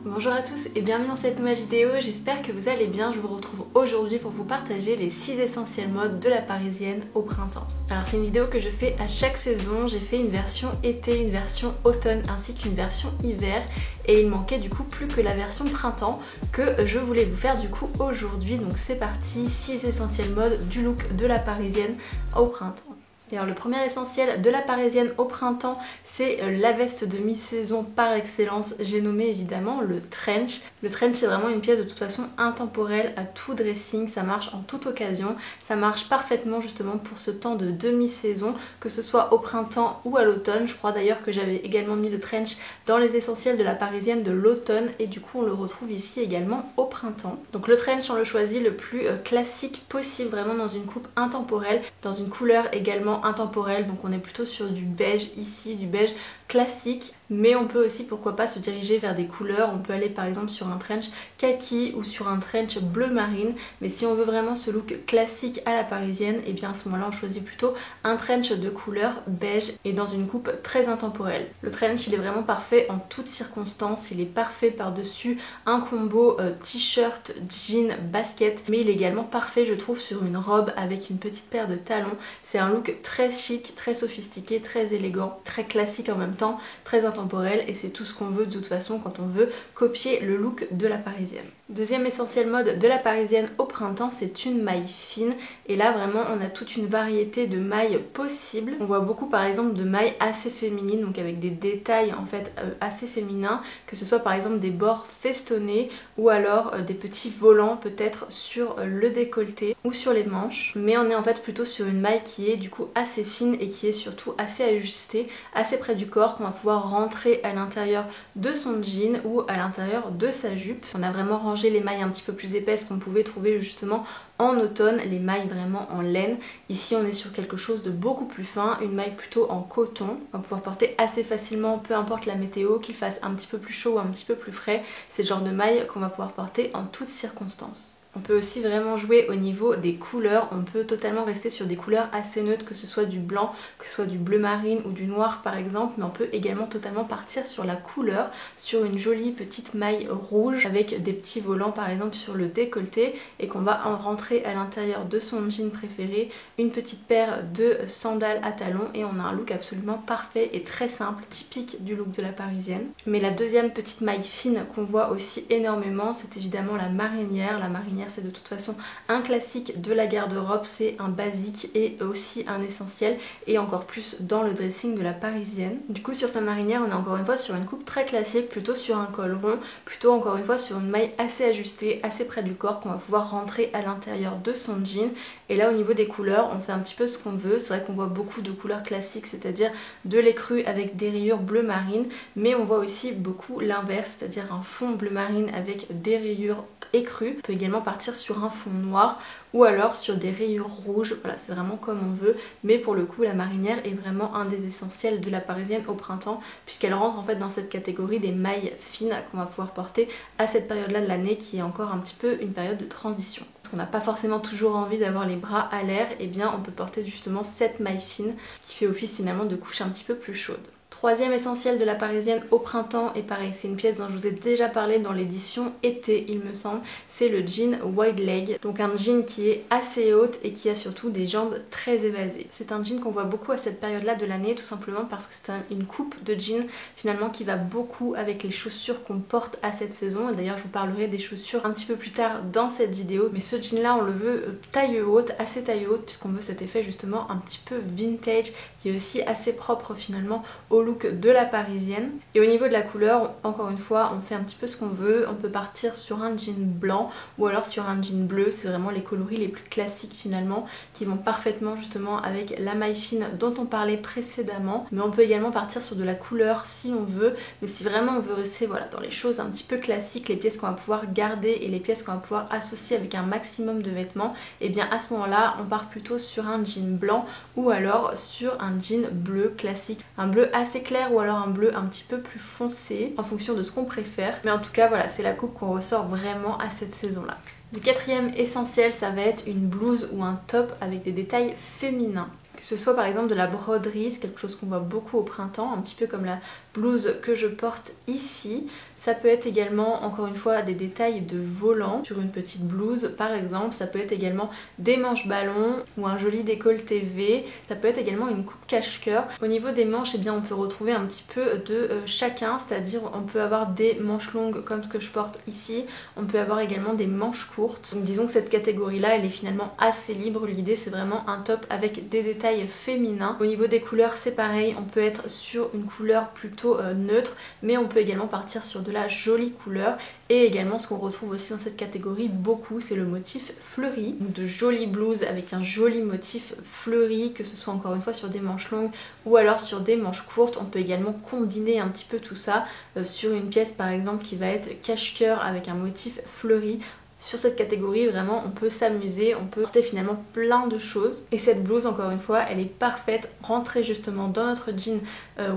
Bonjour à tous et bienvenue dans cette nouvelle vidéo, j'espère que vous allez bien. Je vous retrouve aujourd'hui pour vous partager les 6 essentiels modes de la Parisienne au printemps. Alors c'est une vidéo que je fais à chaque saison, j'ai fait une version été, une version automne ainsi qu'une version hiver et il manquait du coup plus que la version printemps que je voulais vous faire du coup aujourd'hui. Donc c'est parti, 6 essentiels modes du look de la Parisienne au printemps. Et alors le premier essentiel de la Parisienne au printemps, c'est la veste de mi-saison par excellence. J'ai nommé évidemment le trench. Le trench c'est vraiment une pièce de toute façon intemporelle à tout dressing, ça marche en toute occasion. Ça marche parfaitement justement pour ce temps de demi-saison, que ce soit au printemps ou à l'automne. Je crois d'ailleurs que j'avais également mis le trench dans les essentiels de la Parisienne de l'automne et du coup on le retrouve ici également au printemps. Donc le trench on le choisit le plus classique possible, vraiment dans une coupe intemporelle, dans une couleur également intemporelle, donc on est plutôt sur du beige ici, du beige classique, mais on peut aussi pourquoi pas se diriger vers des couleurs. On peut aller par exemple sur un trench kaki ou sur un trench bleu marine, mais si on veut vraiment ce look classique à la Parisienne, et bien à ce moment là on choisit plutôt un trench de couleur beige et dans une coupe très intemporelle. Le trench il est vraiment parfait en toutes circonstances, il est parfait par dessus un combo t-shirt, jean, basket, mais il est également parfait je trouve sur une robe avec une petite paire de talons. C'est un look très chic, très sophistiqué, très élégant, très classique en même temps, très intemporel, et c'est tout ce qu'on veut de toute façon quand on veut copier le look de la Parisienne. Deuxième essentiel mode de la Parisienne au printemps, c'est une maille fine, et là vraiment on a toute une variété de mailles possibles. On voit beaucoup par exemple de mailles assez féminines, donc avec des détails en fait assez féminins, que ce soit par exemple des bords festonnés ou alors des petits volants peut-être sur le décolleté ou sur les manches, mais on est en fait plutôt sur une maille qui est du coup assez fine et qui est surtout assez ajustée, assez près du corps, qu'on va pouvoir rentrer à l'intérieur de son jean ou à l'intérieur de sa jupe. On a vraiment rangé les mailles un petit peu plus épaisses qu'on pouvait trouver justement en automne, les mailles vraiment en laine. Ici on est sur quelque chose de beaucoup plus fin, une maille plutôt en coton. On va pouvoir porter assez facilement, peu importe la météo, qu'il fasse un petit peu plus chaud ou un petit peu plus frais. C'est le genre de maille qu'on va pouvoir porter en toutes circonstances. On peut aussi vraiment jouer au niveau des couleurs, on peut totalement rester sur des couleurs assez neutres, que ce soit du blanc, que ce soit du bleu marine ou du noir par exemple, mais on peut également totalement partir sur la couleur, sur une jolie petite maille rouge avec des petits volants par exemple sur le décolleté et qu'on va en rentrer à l'intérieur de son jean préféré, une petite paire de sandales à talons et on a un look absolument parfait et très simple, typique du look de la Parisienne. Mais la deuxième petite maille fine qu'on voit aussi énormément, c'est évidemment la marinière. La marinière c'est de toute façon un classique de la garde-robe, c'est un basique et aussi un essentiel et encore plus dans le dressing de la Parisienne. Du coup sur sa marinière on est encore une fois sur une coupe très classique, plutôt sur un col rond, plutôt encore une fois sur une maille assez ajustée, assez près du corps qu'on va pouvoir rentrer à l'intérieur de son jean. Et là au niveau des couleurs on fait un petit peu ce qu'on veut, c'est vrai qu'on voit beaucoup de couleurs classiques, c'est-à-dire de l'écru avec des rayures bleu marine, mais on voit aussi beaucoup l'inverse, c'est-à-dire un fond bleu marine avec des rayures écrues. On peut également partir sur un fond noir ou alors sur des rayures rouges, voilà c'est vraiment comme on veut, mais pour le coup la marinière est vraiment un des essentiels de la Parisienne au printemps puisqu'elle rentre en fait dans cette catégorie des mailles fines qu'on va pouvoir porter à cette période là de l'année qui est encore un petit peu une période de transition. Parce qu'on n'a pas forcément toujours envie d'avoir les bras à l'air, et bien on peut porter justement cette maille fine qui fait office finalement de couche un petit peu plus chaude. Troisième essentiel de la Parisienne au printemps, et pareil c'est une pièce dont je vous ai déjà parlé dans l'édition été il me semble, c'est le jean wide leg, donc un jean qui est assez haute et qui a surtout des jambes très évasées. C'est un jean qu'on voit beaucoup à cette période là de l'année tout simplement parce que c'est une coupe de jean finalement qui va beaucoup avec les chaussures qu'on porte à cette saison, et d'ailleurs je vous parlerai des chaussures un petit peu plus tard dans cette vidéo, mais ce jean là on le veut taille haute, assez taille haute puisqu'on veut cet effet justement un petit peu vintage qui est aussi assez propre finalement au look de la Parisienne. Et au niveau de la couleur, encore une fois, on fait un petit peu ce qu'on veut. On peut partir sur un jean blanc ou alors sur un jean bleu. C'est vraiment les coloris les plus classiques finalement qui vont parfaitement justement avec la maille fine dont on parlait précédemment. Mais on peut également partir sur de la couleur si on veut. Mais si vraiment on veut rester voilà, dans les choses un petit peu classiques, les pièces qu'on va pouvoir garder et les pièces qu'on va pouvoir associer avec un maximum de vêtements, et bien à ce moment-là, on part plutôt sur un jean blanc ou alors sur un jean bleu classique. Un bleu assez clair ou alors un bleu un petit peu plus foncé en fonction de ce qu'on préfère, mais en tout cas voilà c'est la coupe qu'on ressort vraiment à cette saison là. Le quatrième essentiel ça va être une blouse ou un top avec des détails féminins. Que ce soit par exemple de la broderie, c'est quelque chose qu'on voit beaucoup au printemps, un petit peu comme la blouse que je porte ici, Ça peut être également, encore une fois, des détails de volant sur une petite blouse par exemple. Ça peut être également des manches ballons ou un joli décolleté V. Ça peut être également une coupe cache-cœur. Au niveau des manches, eh bien, on peut retrouver un petit peu de chacun, c'est-à-dire on peut avoir des manches longues comme ce que je porte ici. On peut avoir également des manches courtes. Donc disons que cette catégorie-là, elle est finalement assez libre. L'idée, c'est vraiment un top avec des détails féminins. Au niveau des couleurs, c'est pareil. On peut être sur une couleur plutôt neutre, mais on peut également partir sur de la jolie couleur. Et également, ce qu'on retrouve aussi dans cette catégorie beaucoup, c'est le motif fleuri. Donc de jolies blouses avec un joli motif fleuri, que ce soit encore une fois sur des manches longues ou alors sur des manches courtes. On peut également combiner un petit peu tout ça sur une pièce par exemple qui va être cache-cœur avec un motif fleuri. Sur cette catégorie, vraiment, on peut s'amuser, on peut porter finalement plein de choses. Et cette blouse, encore une fois, elle est parfaite, rentrée justement dans notre jean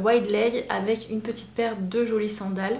wide leg avec une petite paire de jolies sandales.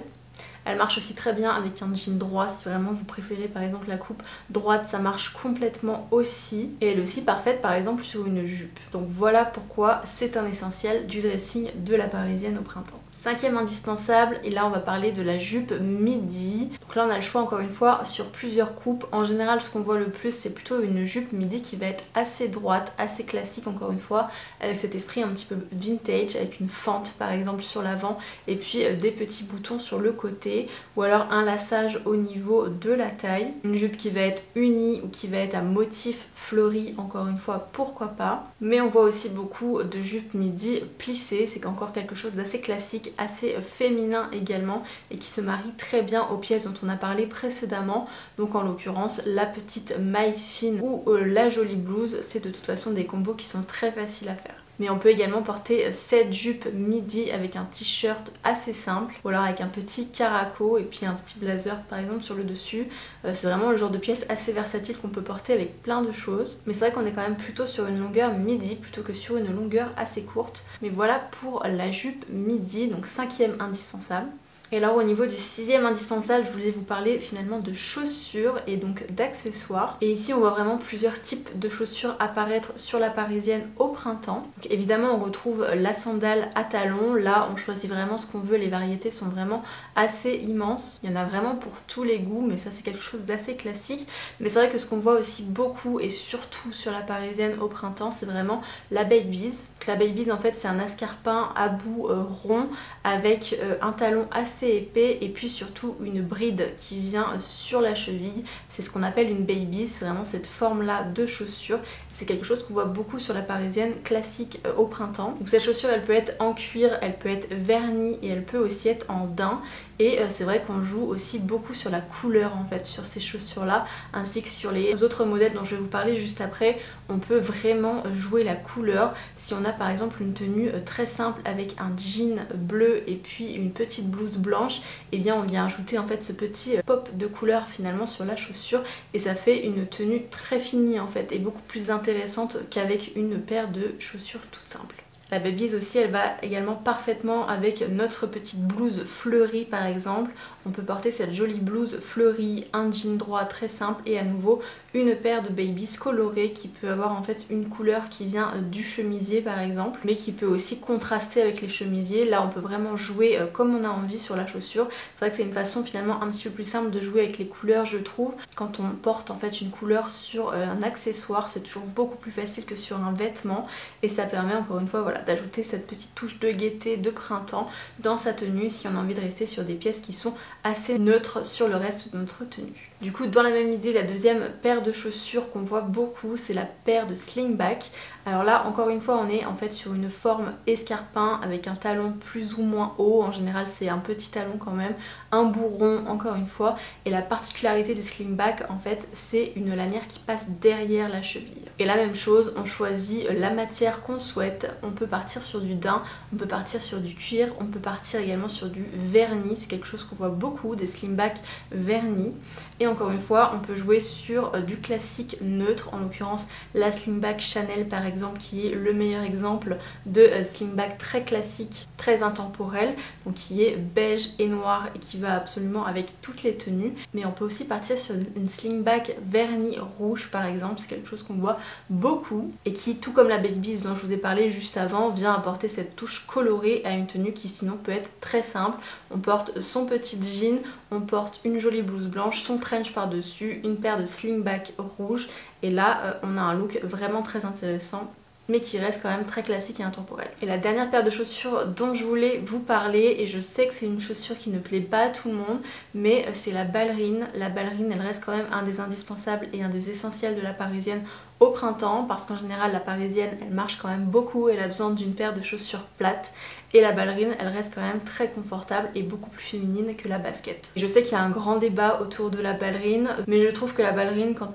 Elle marche aussi très bien avec un jean droit, si vraiment vous préférez par exemple la coupe droite, ça marche complètement aussi. Et elle est aussi parfaite par exemple sur une jupe. Donc voilà pourquoi c'est un essentiel du dressing de la Parisienne au printemps. Cinquième indispensable, et là on va parler de la jupe midi. Donc là on a le choix encore une fois sur plusieurs coupes. En général ce qu'on voit le plus c'est plutôt une jupe midi qui va être assez droite, assez classique encore une fois, avec cet esprit un petit peu vintage, avec une fente par exemple sur l'avant et puis des petits boutons sur le côté, ou alors un laçage au niveau de la taille. Une jupe qui va être unie ou qui va être à motif fleuri, encore une fois pourquoi pas. Mais on voit aussi beaucoup de jupes midi plissées, c'est encore quelque chose d'assez classique, assez féminin également et qui se marie très bien aux pièces dont on a parlé précédemment, donc en l'occurrence la petite maille fine ou la jolie blouse, c'est de toute façon des combos qui sont très faciles à faire. Mais on peut également porter cette jupe midi avec un t-shirt assez simple ou alors avec un petit caraco et puis un petit blazer par exemple sur le dessus. C'est vraiment le genre de pièce assez versatile qu'on peut porter avec plein de choses. Mais c'est vrai qu'on est quand même plutôt sur une longueur midi plutôt que sur une longueur assez courte. Mais voilà pour la jupe midi, donc cinquième indispensable. Et alors au niveau du sixième indispensable, je voulais vous parler finalement de chaussures et donc d'accessoires. Et ici on voit vraiment plusieurs types de chaussures apparaître sur la Parisienne au printemps. Donc évidemment on retrouve la sandale à talons, là on choisit vraiment ce qu'on veut, les variétés sont vraiment assez immenses. Il y en a vraiment pour tous les goûts, mais ça c'est quelque chose d'assez classique. Mais c'est vrai que ce qu'on voit aussi beaucoup et surtout sur la Parisienne au printemps, c'est vraiment la Baby's. Donc la Baby's en fait c'est un escarpin à bout rond avec un talon assez épais et puis surtout une bride qui vient sur la cheville. C'est ce qu'on appelle une baby, c'est vraiment cette forme là de chaussure. C'est quelque chose qu'on voit beaucoup sur la Parisienne classique au printemps. Donc cette chaussure elle peut être en cuir, elle peut être vernie et elle peut aussi être en daim. Et c'est vrai qu'on joue aussi beaucoup sur la couleur en fait sur ces chaussures là, ainsi que sur les autres modèles dont je vais vous parler juste après. On peut vraiment jouer la couleur. Si on a par exemple une tenue très simple avec un jean bleu et puis une petite blouse blanche, et bien on vient ajouter en fait ce petit pop de couleur finalement sur la chaussure et ça fait une tenue très finie en fait et beaucoup plus intéressante qu'avec une paire de chaussures toutes simples. La Baby's aussi elle va également parfaitement avec notre petite blouse fleurie par exemple. On peut porter cette jolie blouse fleurie, un jean droit très simple et à nouveau une paire de Baby's colorée qui peut avoir en fait une couleur qui vient du chemisier par exemple, mais qui peut aussi contraster avec les chemisiers. Là on peut vraiment jouer comme on a envie sur la chaussure. C'est vrai que c'est une façon finalement un petit peu plus simple de jouer avec les couleurs je trouve. Quand on porte en fait une couleur sur un accessoire, c'est toujours beaucoup plus facile que sur un vêtement et ça permet encore une fois voilà, d'ajouter cette petite touche de gaieté de printemps dans sa tenue si on a envie de rester sur des pièces qui sont assez neutres sur le reste de notre tenue. Du coup dans la même idée, la deuxième paire de chaussures qu'on voit beaucoup c'est la paire de slingback. Alors là encore une fois on est en fait sur une forme escarpin avec un talon plus ou moins haut, en général c'est un petit talon quand même, un bourron encore une fois, et la particularité du slingback en fait c'est une lanière qui passe derrière la cheville. Et la même chose, on choisit la matière qu'on souhaite, on peut partir sur du daim, on peut partir sur du cuir, on peut partir également sur du vernis, c'est quelque chose qu'on voit beaucoup, des slingbacks vernis. Et encore une fois on peut jouer sur du classique neutre, en l'occurrence la slingback Chanel par exemple exemple qui est le meilleur exemple de slingback très classique, très intemporel, donc qui est beige et noir et qui va absolument avec toutes les tenues. Mais on peut aussi partir sur une slingback vernis rouge par exemple, c'est quelque chose qu'on voit beaucoup et qui, tout comme la Bakebees dont je vous ai parlé juste avant, vient apporter cette touche colorée à une tenue qui sinon peut être très simple. On porte son petit jean, on porte une jolie blouse blanche, son trench par-dessus, une paire de slingback rouge et là on a un look vraiment très intéressant mais qui reste quand même très classique et intemporel. Et la dernière paire de chaussures dont je voulais vous parler, et je sais que c'est une chaussure qui ne plaît pas à tout le monde, mais c'est la ballerine. La ballerine, elle reste quand même un des indispensables et un des essentiels de la parisienne au printemps, parce qu'en général la parisienne elle marche quand même beaucoup, elle a besoin d'une paire de chaussures plates, et la ballerine elle reste quand même très confortable et beaucoup plus féminine que la basket. Et je sais qu'il y a un grand débat autour de la ballerine, mais je trouve que la ballerine quand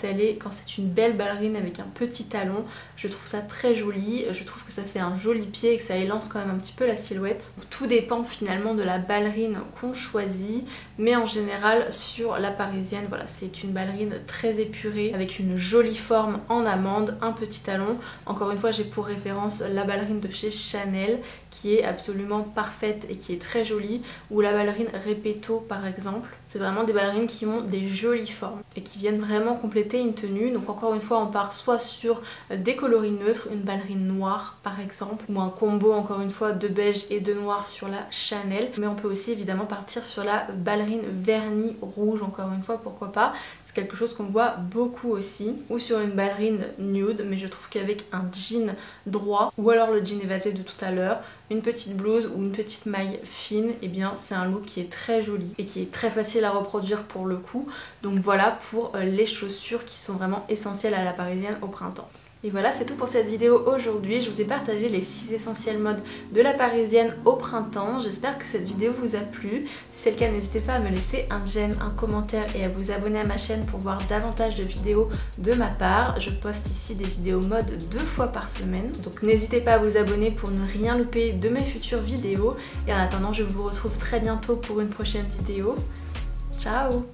c'est une belle ballerine avec un petit talon, je trouve ça très joli, je trouve que ça fait un joli pied et que ça élance quand même un petit peu la silhouette. Tout dépend finalement de la ballerine qu'on choisit, mais en général sur la parisienne, voilà, c'est une ballerine très épurée avec une jolie forme en amande, un petit talon. Encore une fois, j'ai pour référence la ballerine de chez Chanel qui est absolument parfaite et qui est très jolie, ou la ballerine Repetto par exemple. C'est vraiment des ballerines qui ont des jolies formes et qui viennent vraiment compléter une tenue. Donc encore une fois, on part soit sur des coloris neutres, une ballerine noire par exemple, ou un combo encore une fois de beige et de noir sur la Chanel, mais on peut aussi évidemment partir sur la ballerine vernis rouge, encore une fois, pourquoi pas, c'est quelque chose qu'on voit beaucoup aussi, ou sur une ballerine nude, mais je trouve qu'avec un jean droit, ou alors le jean évasé de tout à l'heure, une petite blouse ou une petite maille fine, et bien c'est un look qui est très joli et qui est très facile à reproduire pour le coup. Donc voilà pour les chaussures qui sont vraiment essentielles à la parisienne au printemps. Et voilà, c'est tout pour cette vidéo aujourd'hui. Je vous ai partagé les 6 essentiels modes de la parisienne au printemps. J'espère que cette vidéo vous a plu. Si c'est le cas, n'hésitez pas à me laisser un j'aime, un commentaire et à vous abonner à ma chaîne pour voir davantage de vidéos de ma part. Je poste ici des vidéos mode 2 fois par semaine. Donc n'hésitez pas à vous abonner pour ne rien louper de mes futures vidéos. Et en attendant, je vous retrouve très bientôt pour une prochaine vidéo. Ciao!